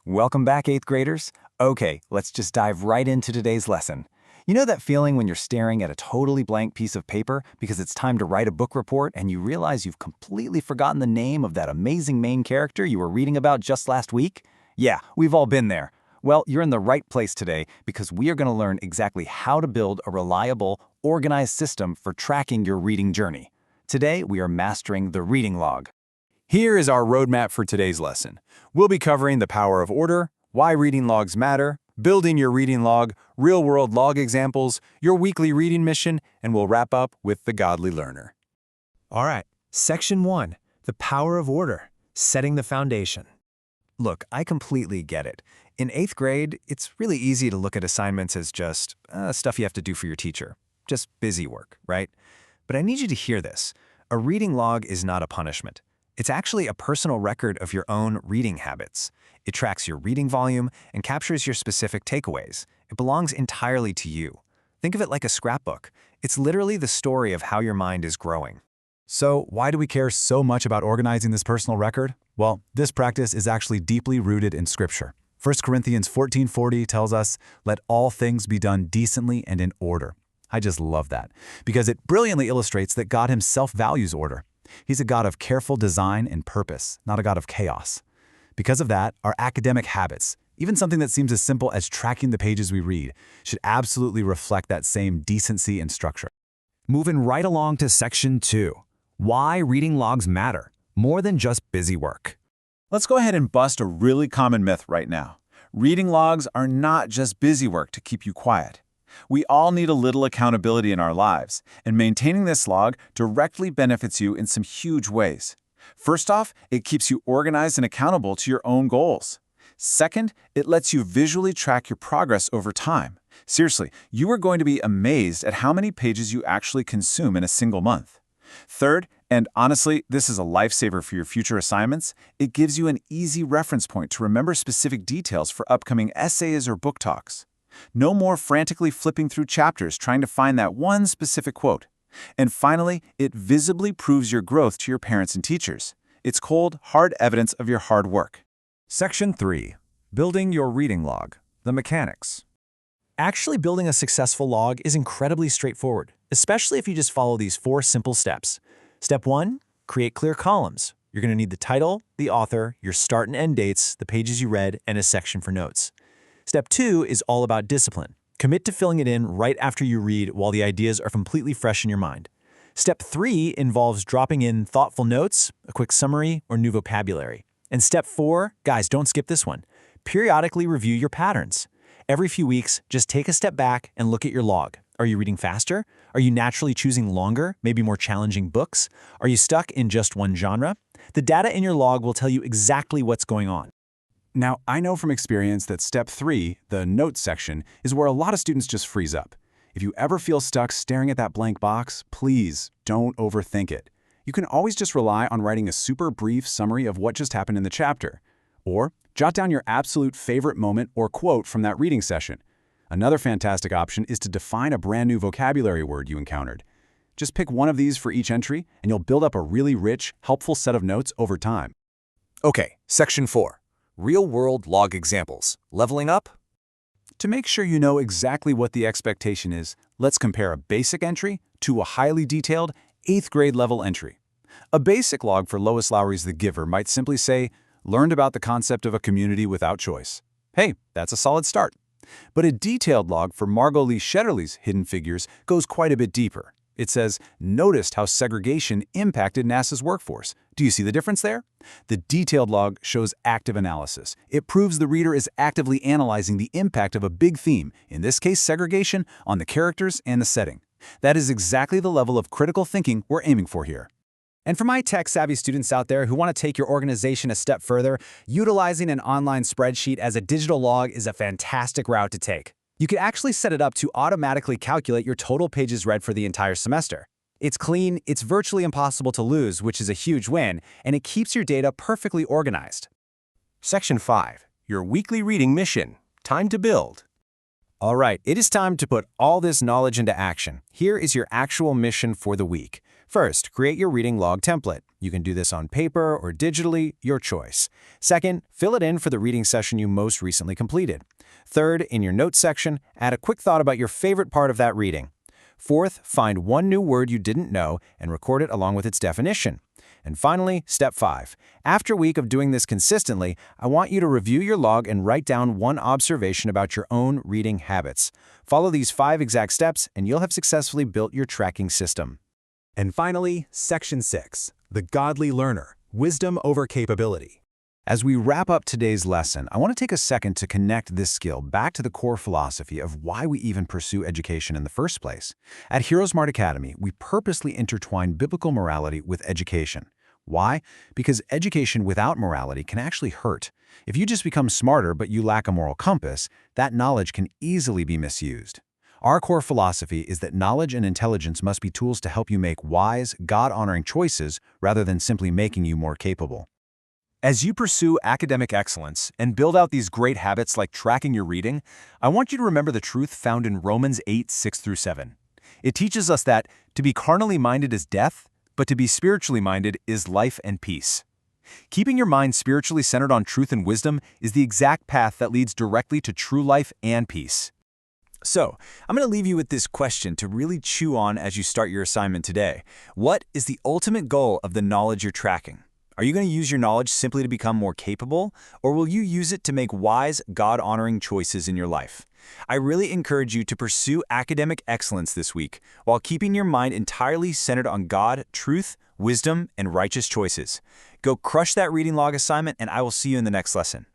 Welcome back, 8th graders. Okay, let's just dive right into today's lesson. You know that feeling when you're staring at a totally blank piece of paper because it's time to write a book report and you realize you've completely forgotten the name of that amazing main character you were reading about just last week? Yeah, we've all been there. Well, you're in the right place today because we are going to learn exactly how to build a reliable, organized system for tracking your reading journey. Today, we are mastering the reading log. Here is our roadmap for today's lesson. We'll be covering the power of order, why reading logs matter, building your reading log, real-world log examples, your weekly reading mission, and we'll wrap up with the Godly Learner. All right, Section 1, the power of order, setting the foundation. Look, I completely get it. In 8th grade, it's really easy to look at assignments as just stuff you have to do for your teacher. Just busy work, right? But I need you to hear this. A reading log is not a punishment. It's actually a personal record of your own reading habits. It tracks your reading volume and captures your specific takeaways. It belongs entirely to you. Think of it like a scrapbook. It's literally the story of how your mind is growing. So, why do we care so much about organizing this personal record? Well, this practice is actually deeply rooted in Scripture. 1 Corinthians 14:40 tells us, "Let all things be done decently and in order." I just love that, because it brilliantly illustrates that God himself values order. He's a God of careful design and purpose, not a God of chaos. Because of that, our academic habits, even something that seems as simple as tracking the pages we read, should absolutely reflect that same decency and structure. Moving right along to Section 2, why reading logs matter, more than just busy work. Let's go ahead and bust a really common myth right now. Reading logs are not just busy work to keep you quiet. We all need a little accountability in our lives, and maintaining this log directly benefits you in some huge ways. First off, it keeps you organized and accountable to your own goals. Second, it lets you visually track your progress over time. Seriously, you are going to be amazed at how many pages you actually consume in a single month. Third, and honestly, this is a lifesaver for your future assignments, it gives you an easy reference point to remember specific details for upcoming essays or book talks. No more frantically flipping through chapters trying to find that one specific quote. And finally, it visibly proves your growth to your parents and teachers. It's called hard evidence of your hard work. Section 3, building your reading log, the mechanics. Actually building a successful log is incredibly straightforward, especially if you just follow these 4 simple steps. Step 1, create clear columns. You're going to need the title, the author, your start and end dates, the pages you read, and a section for notes. Step 2 is all about discipline. Commit to filling it in right after you read while the ideas are completely fresh in your mind. Step 3 involves dropping in thoughtful notes, a quick summary, or new vocabulary. And Step 4, guys, don't skip this one. Periodically review your patterns. Every few weeks, just take a step back and look at your log. Are you reading faster? Are you naturally choosing longer, maybe more challenging books? Are you stuck in just one genre? The data in your log will tell you exactly what's going on. Now, I know from experience that Step 3, the notes section, is where a lot of students just freeze up. If you ever feel stuck staring at that blank box, please don't overthink it. You can always just rely on writing a super brief summary of what just happened in the chapter. Or jot down your absolute favorite moment or quote from that reading session. Another fantastic option is to define a brand new vocabulary word you encountered. Just pick one of these for each entry, and you'll build up a really rich, helpful set of notes over time. Okay, Section 4. Real-world log examples. Leveling up? To make sure you know exactly what the expectation is, let's compare a basic entry to a highly detailed 8th grade level entry. A basic log for Lois Lowry's The Giver might simply say, "Learned about the concept of a community without choice." Hey, that's a solid start. But a detailed log for Margot Lee Shetterly's Hidden Figures goes quite a bit deeper. It says, "Noticed how segregation impacted NASA's workforce." Do you see the difference there? The detailed log shows active analysis. It proves the reader is actively analyzing the impact of a big theme, in this case segregation, on the characters and the setting. That is exactly the level of critical thinking we're aiming for here. And for my tech-savvy students out there who want to take your organization a step further, utilizing an online spreadsheet as a digital log is a fantastic route to take. You can actually set it up to automatically calculate your total pages read for the entire semester. It's clean, it's virtually impossible to lose, which is a huge win, and it keeps your data perfectly organized. Section 5. Your weekly reading mission. Time to build. All right, it is time to put all this knowledge into action. Here is your actual mission for the week. First, create your reading log template. You can do this on paper or digitally, your choice. Second, fill it in for the reading session you most recently completed. Third, in your notes section, add a quick thought about your favorite part of that reading. Fourth, find one new word you didn't know and record it along with its definition. And finally, step 5. After a week of doing this consistently, I want you to review your log and write down one observation about your own reading habits. Follow these 5 exact steps and you'll have successfully built your tracking system. And finally, Section 6, the Godly Learner, Wisdom over Capability. As we wrap up today's lesson, I want to take a second to connect this skill back to the core philosophy of why we even pursue education in the first place. At HeroesMart Academy, we purposely intertwine biblical morality with education. Why? Because education without morality can actually hurt. If you just become smarter but you lack a moral compass, that knowledge can easily be misused. Our core philosophy is that knowledge and intelligence must be tools to help you make wise, God-honoring choices rather than simply making you more capable. As you pursue academic excellence and build out these great habits like tracking your reading, I want you to remember the truth found in Romans 8:6-7. It teaches us that to be carnally minded is death, but to be spiritually minded is life and peace. Keeping your mind spiritually centered on truth and wisdom is the exact path that leads directly to true life and peace. So, I'm going to leave you with this question to really chew on as you start your assignment today. What is the ultimate goal of the knowledge you're tracking? Are you going to use your knowledge simply to become more capable, or will you use it to make wise, God-honoring choices in your life? I really encourage you to pursue academic excellence this week while keeping your mind entirely centered on God, truth, wisdom, and righteous choices. Go crush that reading log assignment, and I will see you in the next lesson.